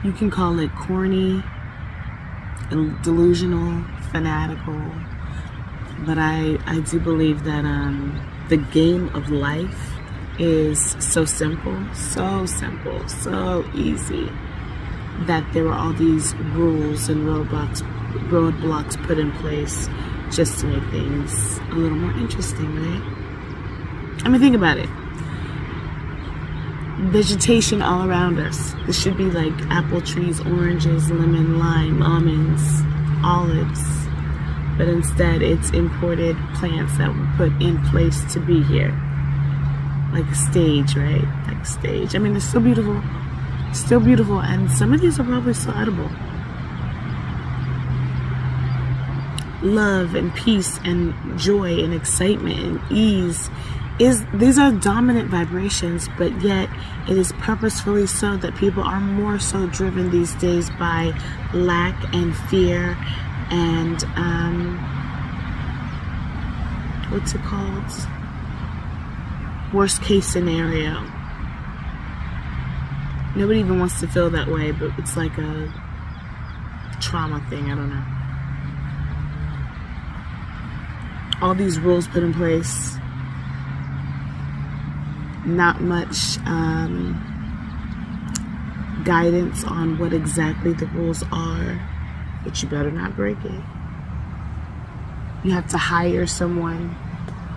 You can call it corny, delusional, fanatical, but I do believe that the game of life is so simple, so easy, that there were all these rules and roadblocks put in place just to make things a little more interesting, right? I mean, think about it. Vegetation all around us. This should be like apple trees, oranges, lemon, lime, almonds, olives. But instead, it's imported plants that were put in place to be here. Like a stage, right? Like a stage. I mean, it's still beautiful. Still beautiful. And some of these are probably still edible. Love and peace and joy and excitement and ease. These are dominant vibrations, but yet it is purposefully so that people are more so driven these days by lack and fear and what's it called? Worst case scenario. Nobody even wants to feel that way, but it's like a trauma thing. I don't know. All these rules put in place. Not much guidance on what exactly the rules are, but you better not break it. You have to hire someone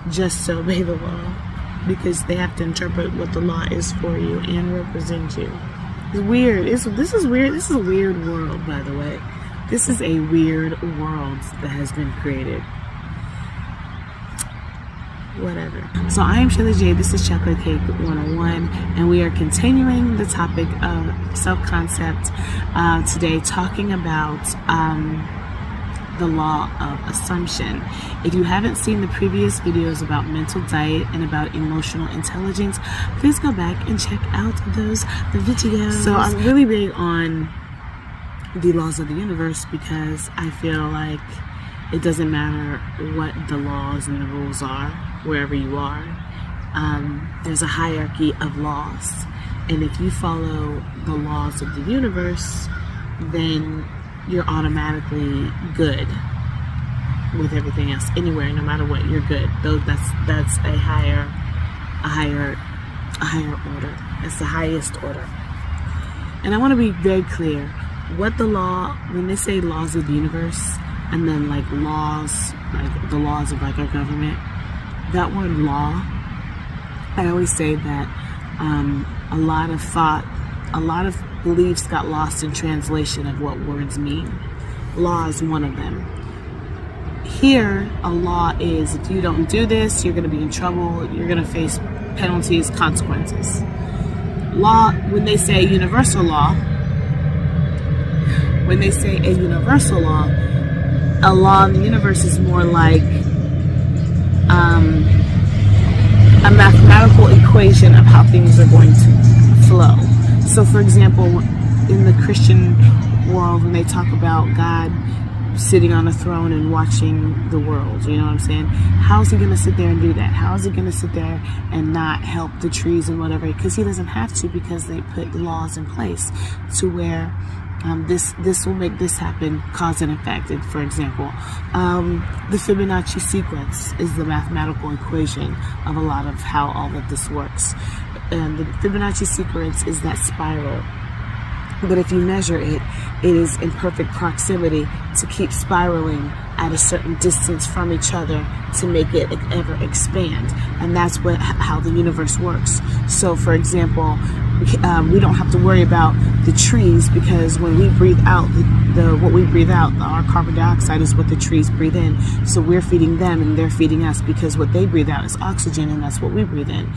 just to obey the law, because they have to interpret what the law is for you and represent you. It's weird. This is weird. This is a weird world, by the way. This is a weird world that has been created. Whatever. So I am Shelly J. This is Chocolatecake101, and we are continuing the topic of self-concept today, talking about the law of assumption. If you haven't seen the previous videos about mental diet and about emotional intelligence, please go back and check out the videos. So I'm really big on the laws of the universe, because I feel like it doesn't matter what the laws and the rules are, wherever you are. There's a hierarchy of laws. And if you follow the laws of the universe, then you're automatically good with everything else. Anywhere, no matter what, you're good. Though that's a higher order. It's the highest order. And I want to be very clear. What the law, when they say laws of the universe, and then like laws, like the laws of like our government, that word law, I always say that a lot of beliefs got lost in translation of what words mean. Law is one of them. Here, a law is, if you don't do this, you're going to be in trouble, you're going to face penalties, consequences. Law, when they say universal law, a law in the universe is more like a mathematical equation of how things are going to flow. So, for example, in the Christian world, when they talk about God sitting on a throne and watching the world, you know what I'm saying? How is he going to sit there and do that? How is he going to sit there and not help the trees and whatever? Because he doesn't have to, because they put laws in place to where this will make this happen, cause and effect. For example, the Fibonacci sequence is the mathematical equation of a lot of how all of this works. And the Fibonacci sequence is that spiral. But if you measure it, it is in perfect proximity to keep spiraling at a certain distance from each other to make it ever expand. And that's how the universe works. So, for example, we don't have to worry about the trees, because when we breathe out, what we breathe out, our carbon dioxide is what the trees breathe in. So we're feeding them and they're feeding us, because what they breathe out is oxygen, and that's what we breathe in.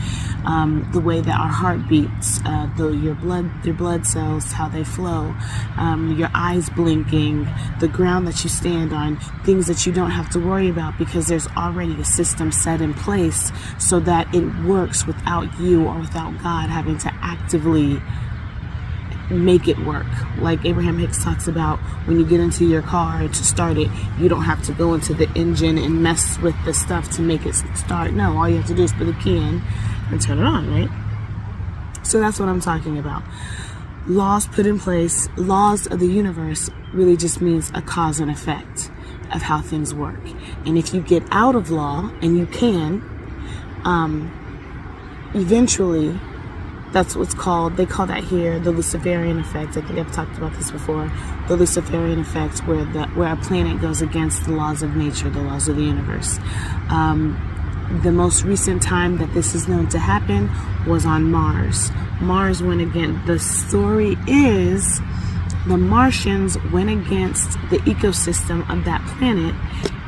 The way that our heart beats, your blood cells, how they flow, your eyes blinking, the ground that you stand on, things that you don't have to worry about, because there's already a system set in place so that it works without you or without God having to actively make it work. Like Abraham Hicks talks about, when you get into your car to start it, you don't have to go into the engine and mess with the stuff to make it start. No, all you have to do is put the key in and turn it on, right? So that's what I'm talking about. laws put in place, laws of the universe really just means a cause and effect of how things work. And if you get out of law, and you can, eventually, that's what's called, they call that here the Luciferian effect. I think I've talked about this before. The Luciferian effect, where a planet goes against the laws of nature, the laws of the universe. The most recent time that this is known to happen was on Mars. Mars went against, the story is the Martians went against the ecosystem of that planet,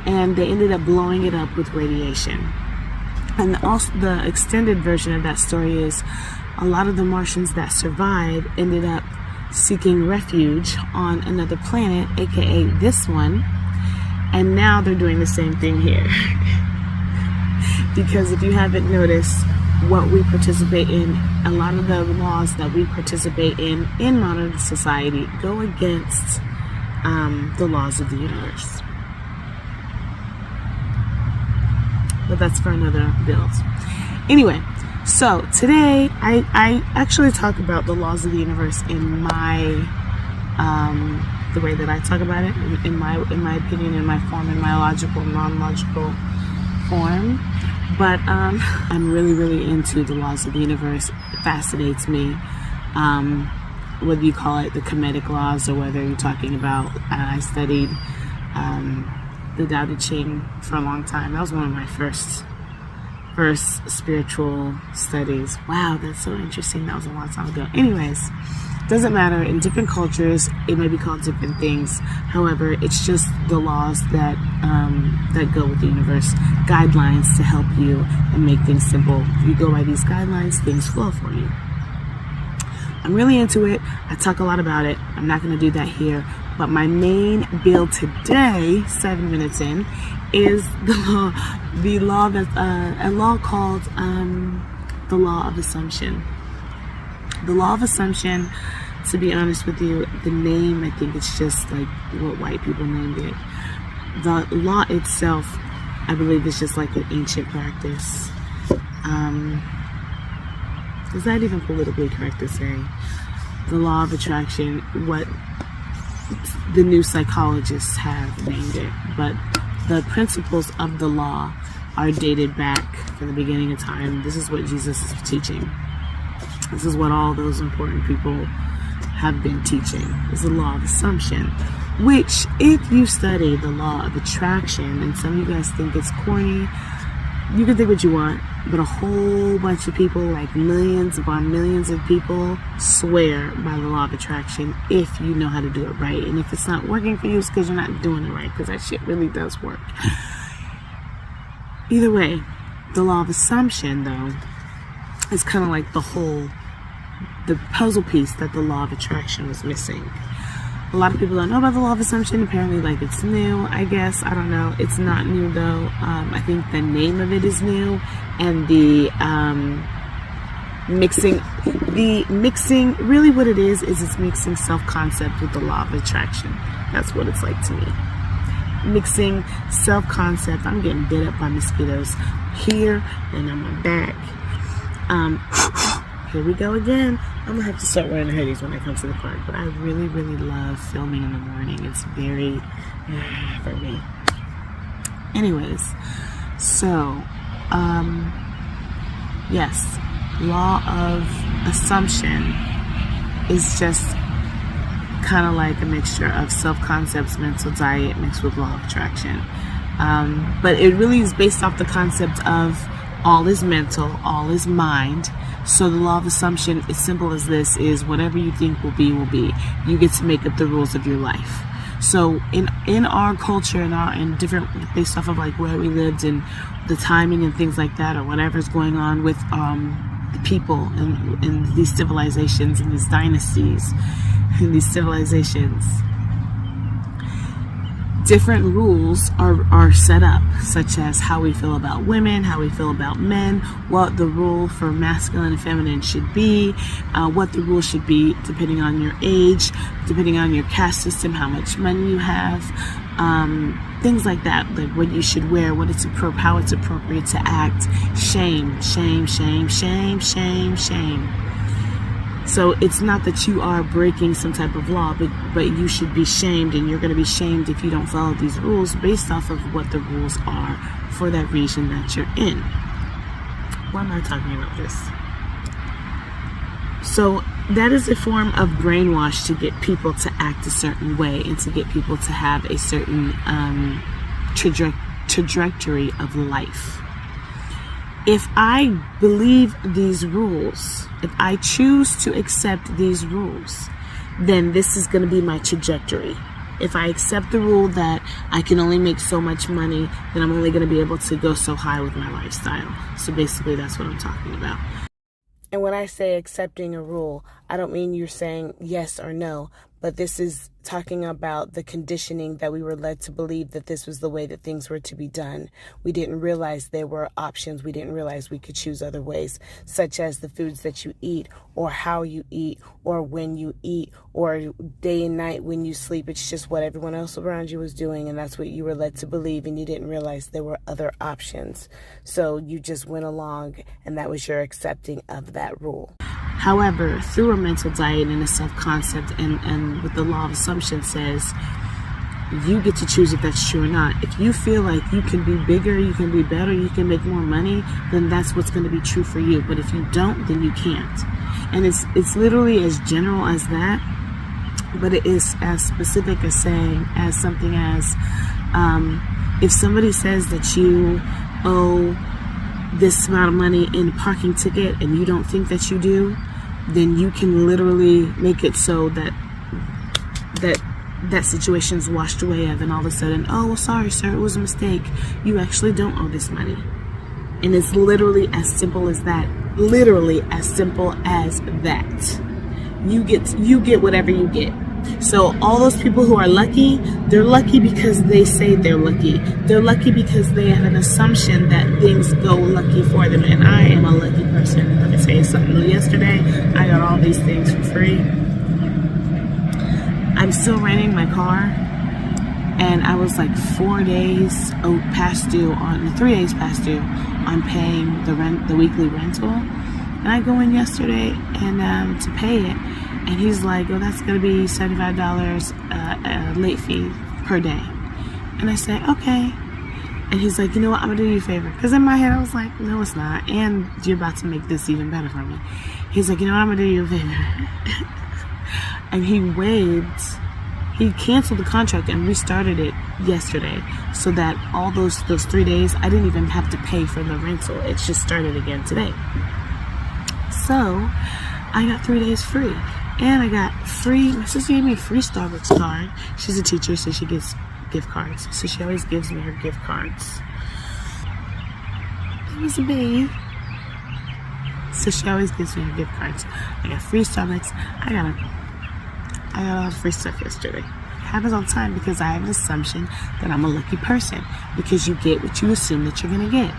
and they ended up blowing it up with radiation. And also the extended version of that story is a lot of the Martians that survived ended up seeking refuge on another planet, aka this one, and now they're doing the same thing here. Because if you haven't noticed, what we participate in, a lot of the laws that we participate in modern society go against the laws of the universe. But that's for another build. Anyway, so today I actually talk about the laws of the universe in my the way that I talk about it, in my opinion, in my form, in my logical, non-logical form. But I'm really into the laws of the universe. It fascinates me. Whether you call it the Kemetic laws, or whether you're talking about, I studied the Tao Te Ching for a long time. That was one of my first spiritual studies. Wow, that's so interesting. That was a long time ago. Anyways, doesn't matter. In different cultures, it may be called different things. However, it's just the laws that go with the universe, guidelines to help you and make things simple. If you go by these guidelines, things flow for you. I'm really into it. I talk a lot about it. I'm not going to do that here. But my main build today, 7 minutes in, is the law that's a law called the law of assumption. The law of assumption, to be honest with you, the name, I think it's just like what white people named it. The law itself, I believe, is just like an ancient practice. Is that even politically correct to say? The law of attraction, what the new psychologists have named it. But the principles of the law are dated back from the beginning of time. This is what Jesus is teaching. This is what all those important people have been teaching. It's the law of assumption, which, if you study the law of attraction, and some of you guys think it's corny, you can think what you want, but a whole bunch of people, like millions upon millions of people, swear by the law of attraction if you know how to do it right. And if it's not working for you, it's because you're not doing it right, because that shit really does work. Either way, the law of assumption, though, is kind of like the puzzle piece that the law of attraction was missing. A lot of people don't know about the law of assumption. Apparently, like, it's new, I guess. I don't know. It's not new, though. I think the name of it is new. And the mixing, really what it is it's mixing self-concept with the law of attraction. That's what it's like to me. Mixing self-concept. I'm getting bit up by mosquitoes here and on my back. Here we go again. I'm gonna have to start wearing hoodies when I come to the park, but I really love filming in the morning. It's very for me. Anyways, so yes, law of assumption is just kind of like a mixture of self-concepts, mental diet mixed with law of attraction. But it really is based off the concept of all is mental, all is mind. So the law of assumption, as simple as this, is whatever you think will be, will be. You get to make up the rules of your life. So in our culture, in different, based off of like where we lived and the timing and things like that, or whatever's going on with the people in these civilizations and these dynasties and these civilizations, different rules are set up, such as how we feel about women, how we feel about men, what the rule for masculine and feminine should be, what the rule should be depending on your age, depending on your caste system, how much money you have, things like that, like what you should wear, how it's appropriate to act, shame. So it's not that you are breaking some type of law, but you should be shamed, and you're going to be shamed if you don't follow these rules based off of what the rules are for that region that you're in. Why am I talking about this? So that is a form of brainwash to get people to act a certain way and to get people to have a certain trajectory of life. If I believe these rules, if I choose to accept these rules, then this is going to be my trajectory. If I accept the rule that I can only make so much money, then I'm only going to be able to go so high with my lifestyle. So basically, that's what I'm talking about. And when I say accepting a rule, I don't mean you're saying yes or no, but this is talking about the conditioning that we were led to believe that this was the way that things were to be done. We didn't realize there were options. We didn't realize we could choose other ways, such as the foods that you eat, or how you eat, or when you eat, or day and night when you sleep. It's just what everyone else around you was doing, and that's what you were led to believe, and you didn't realize there were other options. So you just went along, and that was your accepting of that rule. However, through a mental diet and a self-concept and what the law of assumption says, you get to choose if that's true or not. If you feel like you can be bigger, you can be better, you can make more money, then that's what's going to be true for you. But if you don't, then you can't. And it's literally as general as that, but it is as specific as saying, as something as, if somebody says that you owe this amount of money in a parking ticket and you don't think that you do, then you can literally make it so that situation's washed away of, and all of a sudden, oh, well, sorry, sir, it was a mistake. You actually don't owe this money. And it's literally as simple as that. Literally as simple as that. You get whatever you get. So all those people who are lucky, they're lucky because they say they're lucky. They're lucky because they have an assumption that things go lucky for them. And I am a lucky person. Let me tell you something. Yesterday, I got all these things for free. I'm still renting my car, and I was like 3 days past due on paying the weekly rental. And I go in yesterday and to pay it. And he's like, oh, that's going to be $75 late fee per day. And I say, okay. And he's like, you know what, I'm going to do you a favor. Because in my head, I was like, no, it's not. And you're about to make this even better for me. He's like, you know what, I'm going to do you a favor. And he waived. He canceled the contract and restarted it yesterday. So that all those 3 days, I didn't even have to pay for the rental. It just started again today. So I got 3 days free. And I got free, my sister gave me a free Starbucks card. She's a teacher, so she gets gift cards. So she always gives me her gift cards. It was a babe. So she always gives me her gift cards. I got free Starbucks. I got all the free stuff yesterday. It happens all the time because I have an assumption that I'm a lucky person. Because you get what you assume that you're going to get.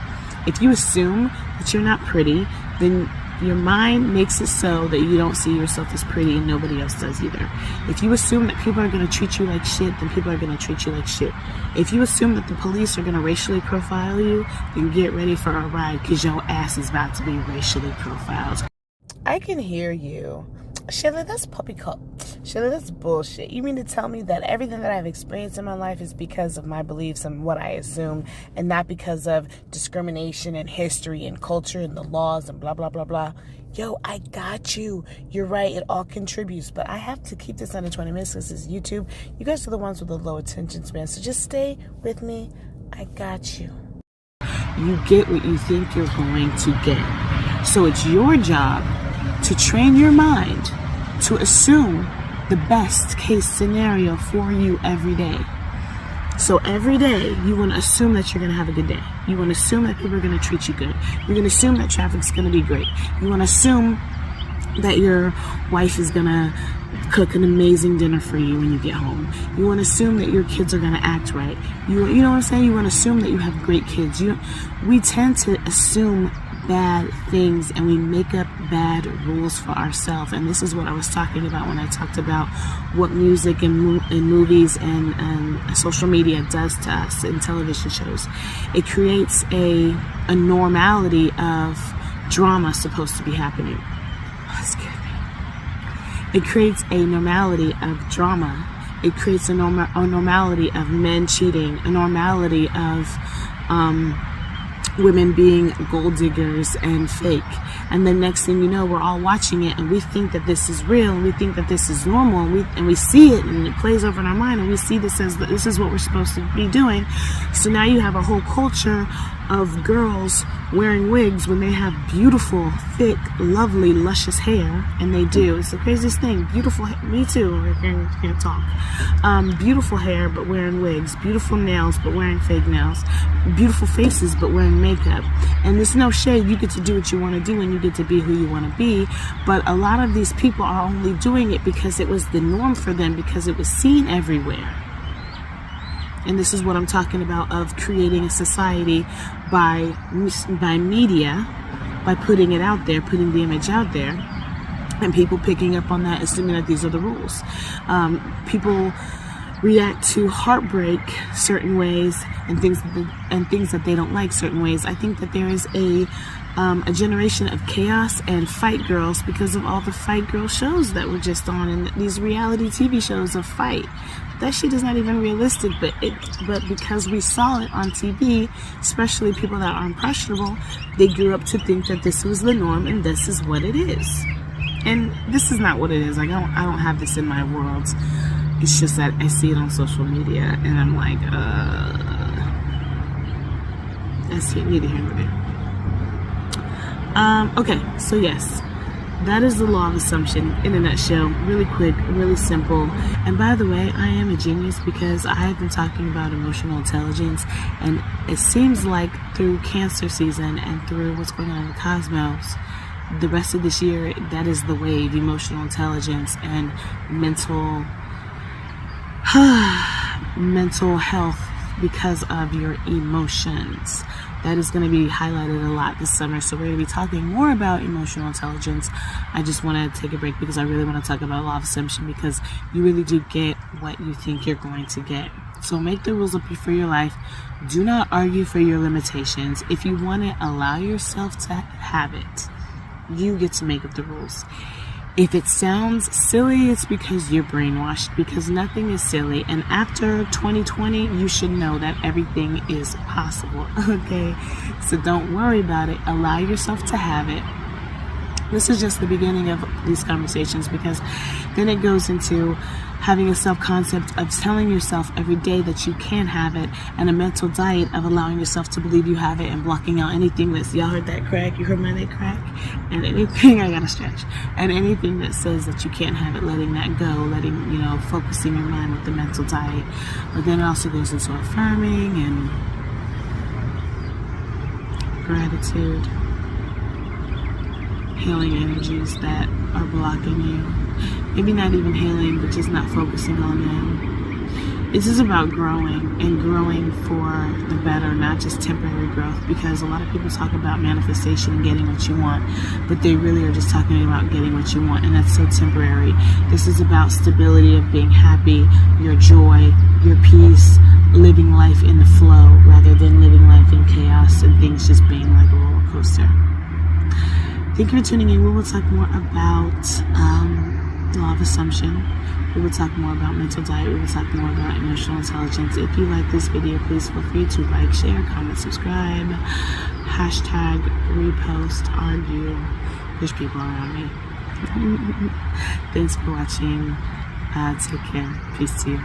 If you assume that you're not pretty, then your mind makes it so that you don't see yourself as pretty, and nobody else does either. If you assume that people are going to treat you like shit, then people are going to treat you like shit. If you assume that the police are going to racially profile you, then get ready for a ride, because your ass is about to be racially profiled. I can hear you. Shayla, that's puppy cup. Shayla, that's bullshit. You mean to tell me that everything that I've experienced in my life is because of my beliefs and what I assume, and not because of discrimination and history and culture and the laws and blah, blah, blah, blah? Yo, I got you. You're right. It all contributes. But I have to keep this under 20 minutes because it's YouTube. You guys are the ones with the low attention span. So just stay with me. I got you. You get what you think you're going to get. So it's your job to train your mind to assume the best case scenario for you every day. So every day, you want to assume that you're going to have a good day. You want to assume that people are going to treat you good. You're going to assume that traffic's going to be great. You want to assume that your wife is going to cook an amazing dinner for you when you get home. You want to assume that your kids are going to act right. You know what I'm saying? You want to assume that you have great kids. We tend to assume bad things, and we make up bad rules for ourselves. And this is what I was talking about when I talked about what music and movies and social media does to us in television shows. It creates a normality of drama supposed to be happening. Oh, that scared me. It creates a normality of drama. It creates a normality of men cheating, a normality of women being gold diggers and fake. And then next thing you know, we're all watching it and we think that this is real and we think that this is normal, and we see it and it plays over in our mind and we see this as this is what we're supposed to be doing. So now you have a whole culture of girls wearing wigs when they have beautiful, thick, lovely, luscious hair, and they do. It's the craziest thing. Beautiful, me too. I can't talk. Beautiful hair, but wearing wigs. Beautiful nails, but wearing fake nails. Beautiful faces, but wearing makeup. And there's no shade. You get to do what you want to do, and you get to be who you want to be. But a lot of these people are only doing it because it was the norm for them, because it was seen everywhere. And this is what I'm talking about, of creating a society by media, by putting it out there, putting the image out there, and people picking up on that, assuming that these are the rules. People react to heartbreak certain ways and things that they don't like certain ways. I think that there is a generation of chaos and fight girls because of all the fight girl shows that were just on, and these reality TV shows of fight. That shit is not even realistic, but because we saw it on TV, especially people that are impressionable, they grew up to think that this was the norm and this is what it is. And this is not what it is. Like, I don't have this in my world. It's just that I see it on social media and I'm like, that's neither here nor there. Okay, so yes. That is the law of assumption in a nutshell. Really quick, really simple. And by the way, I am a genius because I have been talking about emotional intelligence, and it seems like through Cancer season and through what's going on in the cosmos, the rest of this year, that is the wave: emotional intelligence and mental health because of your emotions. That is going to be highlighted a lot this summer. So we're going to be talking more about emotional intelligence. I just want to take a break because I really want to talk about law of assumption, because you really do get what you think you're going to get. So make the rules up for your life. Do not argue for your limitations. If you want it, allow yourself to have it. You get to make up the rules. If it sounds silly, it's because you're brainwashed, because nothing is silly. And after 2020, you should know that everything is possible, okay? So don't worry about it. Allow yourself to have it. This is just the beginning of these conversations, because then it goes into having a self-concept of telling yourself every day that you can have it, and a mental diet of allowing yourself to believe you have it and blocking out anything that's, y'all heard that crack? You heard my neck crack? And anything, I gotta stretch. And anything that says that you can't have it, letting that go, focusing your mind with the mental diet. But then it also goes into affirming and gratitude, healing energies that are blocking you. Maybe not even healing, but just not focusing on them. This is about growing, and growing for the better, not just temporary growth, because a lot of people talk about manifestation and getting what you want, but they really are just talking about getting what you want, and that's so temporary. This is about stability, of being happy, your joy, your peace, living life in the flow rather than living life in chaos and things just being like a roller coaster. Thank you for tuning in. We will talk more about law of assumption. We will talk more about mental diet. We will talk more about emotional intelligence. If you like this video, please feel free to like, share, comment, subscribe, hashtag, repost, argue. There's people around me. Thanks for watching. Take care. Peace to you.